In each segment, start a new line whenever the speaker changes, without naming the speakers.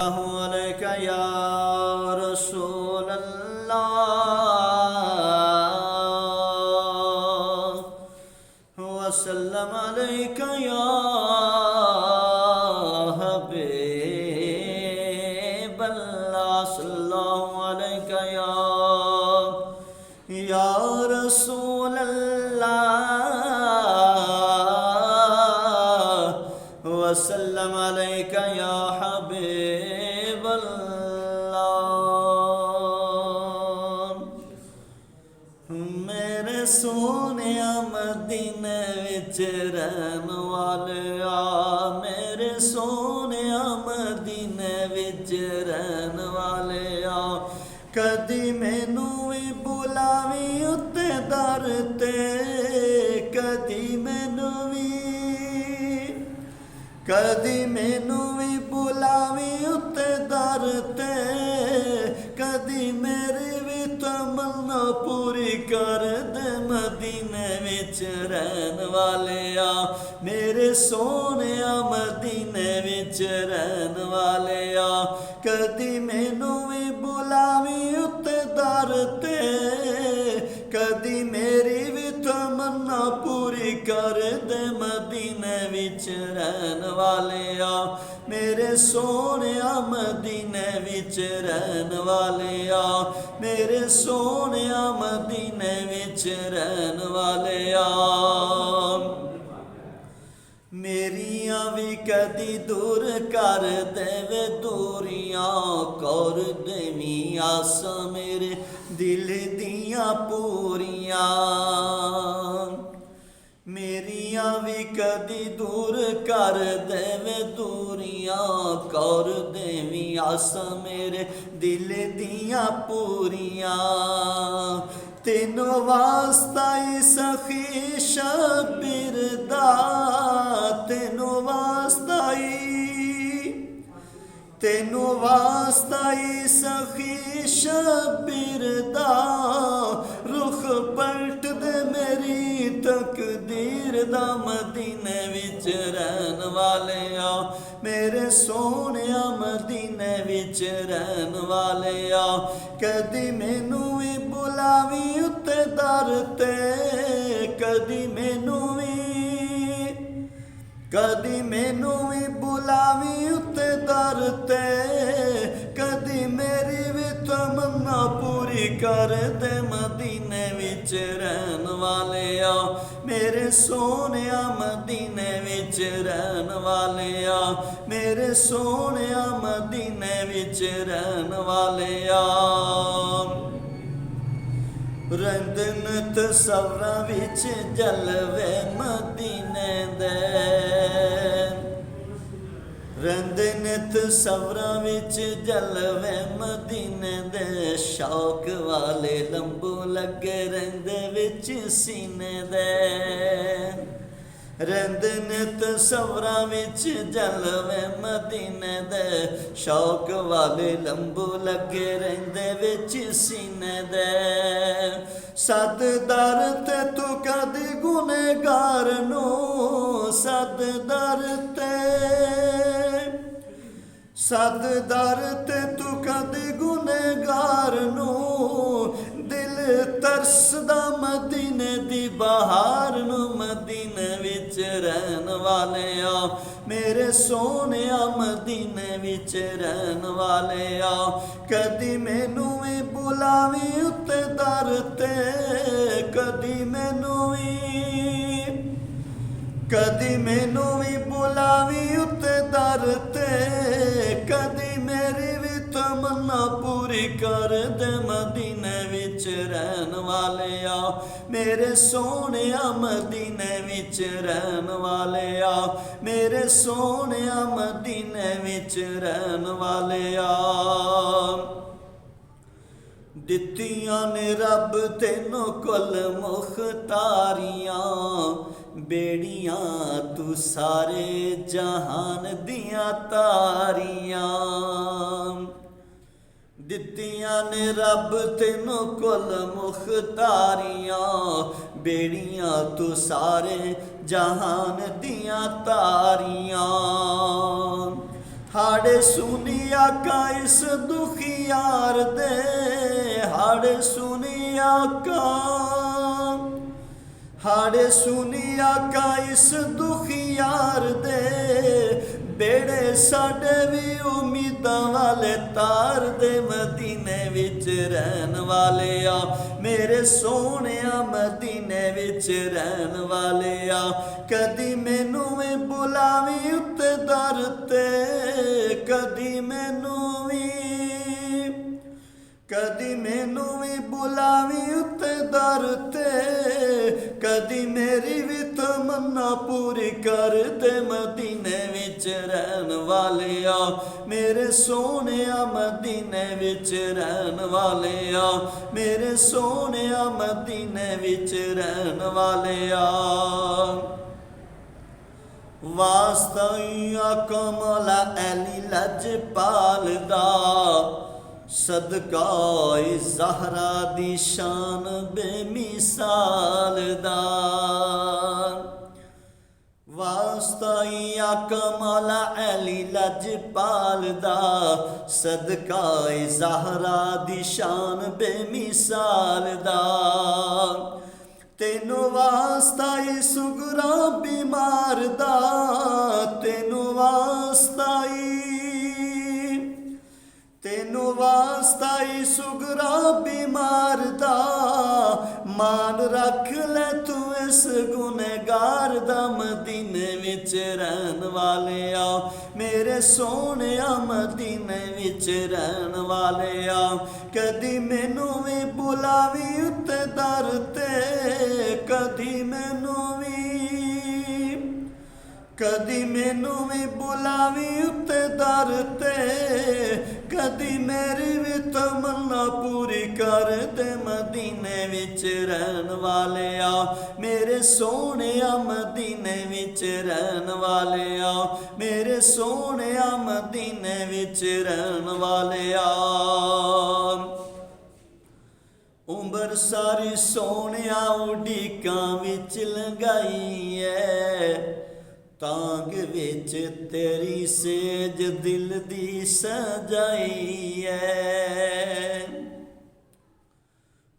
अलैका या रसूल अल्लाह वसल्लम अलैका या हबीब अल्लाह सल्लल्लाहु अलैका या रसूल अल्लाह वसल्लम अलैका या हबीब अल्लाह। मेरे सोने मदीने विच रहन वालिया, मेरे सोने मदीने विच रहन वालिया, कदी मैनू भी बुलावी उत्ते दर ते, कदी मैनू भी बुलावी उत्ते दर ते, कदी मेरी भी तमन्ना पूरी कर दे मदीने विच रहन वालिया, मेरे सोने मदीने विच रहन वालिया, कदी मैनू भी बुलावी उत्ते दर ते, कदी मेरी भी तमन्ना पूरी कर दे मदीने विच रहन वालिया, मेरे सोने मदीने विच रहन वालिया, मेरे सोने मदीने विच रहन वालिया। मेरियां भी कदी दूर कर देवे दूरियां, कर देवी आसां मेरे दिल दियां पूरियां, मेरियां भी कदी दूर कर देवे दूरियां, कर देवी आसां मेरे दिल दियां पूरियां, तेनों वास्ता ही सखी शबीर दा, तेनों वास्ता ही सखी शबीर दा, रुख पलट दे मेरी तकदीर दा, मदीने विच रहन वालिया, मेरे सोने मदीने विच रहन वालिया, कदी मैनू भी बुलावी उत्ते दर ते, कदी मैनू भी बुलावी उत्ते दर ते, कदी मेरी भी तमन्ना पूरी कर दे मदीने विच रहन वालिया, मेरे सोने मदीने विच रहन वालिया, मेरे सोने मदीने विच रहन वालिया। रंदन तसव्वुरां विच जलवे मदीने दे, रंदन तसव्वुरां विच जलवे मदीने दे, शौक वाले लंबू लगे रंदे विच सीने दे, रंदन तसव्वुरां विच जलवे मदीने दे, शौक वाले लंबू लगे रहिंदे विच सीने दे, सद दर ते तू कदी गुनहगार नूं, सद दर ते तू कदी गुनहगार नूं, दिल तरसदा मदीने दी बहार नूं, मदीने विच रहन वालिया, मेरे सोने मदीने विच रहन वालिया, कदी मैनू भी बुलावी उत्ते दर ते, कदी मैनू भी बुलावी उत्ते दर ते, कदी मेरी भी तमन्ना पूरी कर दे मदीने विच रहन वालिया, मेरे सोने मदीने विच रहन वालिया, मेरे सोने मदीने विच रहन वालिया। दित्तियां ने रब तैनों कुल मुख्तारियां, बेड़ियां तू सारे जहान दियां तारियां, दित्तियां ने रब तैनों कुल मुख्तारियां, बेड़ियां तू सारे जहान दियां तारियां, हाड़े सुनी आका इस दुखी यार दे, हाड़े सुनी आका, हाड़े सुनी आका इस दुखी यार दे, बेड़े साडे भी उम्मीदां वाले तार दे, मदीने विच रहन वाले आ मेरे सोहणिया, मदीने विच रहन वाले आ। कदी मैनू भी बुलावी उत्ते दर ते, कदी मैनू भी, कदी मैनू भी बुलावी उत्ते दर ते, कदी मेरी भी तमन्ना पूरी कर दे, मदीने विच रहन वाले आ मेरे सोहणिया, मदीने विच रहन वाले आ मेरे सोहणिया, मदीने विच रहन वाले आ। वास्ता आका मौला अली लजपाल दा, सदका ज़हरा दी शान बेमिसाल दा। वास्ता आका मौला अली लजपाल दा, सदका ज़हरा दी शान बेमिसाल दा। तेनू वास्ता सुगरा बीमार दा, तेनू वास्ता, तेनू वास्ता सुगरा बीमार दा, मान रख ले तू इस गुनहगार दा, मदीने विच रहन वाले आ मेरे सोहणिया, मदीने विच रहन वाले आ। कदी मैनू भी बुलावी उत्ते दर ते, कदी मैनू भी, कदी मैनू भी बुलावी उत्ते दर ते, कदी मेरी भी तमन्ना पूरी कर दे, मदीने विच रहन वाले आ मेरे सोहणिया, मदीने विच रहन वाले आ मेरे सोहणिया, मदीने विच रहन वाले आ। उम्र सारी सोहणिया उडीकां विच लंघाई है, तांग विच तेरी सेज दिल दी सजाई है।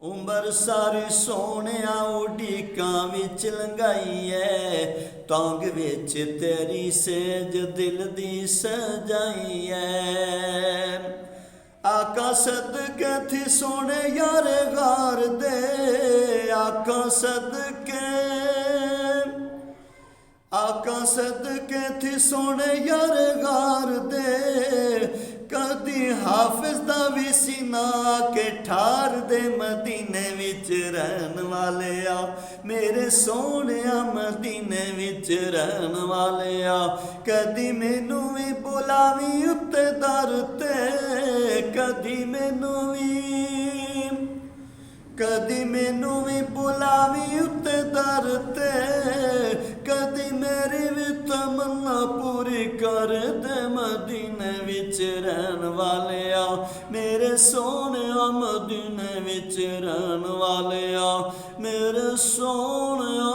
उम्र सारी सोहणिया उडीकां विच लंघाई है, तांग विच तेरी सेज दिल दी सजाई है। आका सदके थी सोने यारे गार दे, आका सदके, आका सदके थी सोने यारे गार दे, कदी हाफिज दा भी सीना के ठार दे, मदीने विच रहन वाले आ मेरे सोहणिया, मदीने विच रहन वाले आ। कदी मैनू भी बुलावी उत्ते दर ते, कदी मैनू भी, कदी मैनू भी बुलावी उत्ते दर ते, कदी मेरी भी तमन्ना पूरी कर दे, मदीने विच रहन वाले आ मेरे सोहणिया, मदीने विच रहन वाले आ मेरे सोहणिया।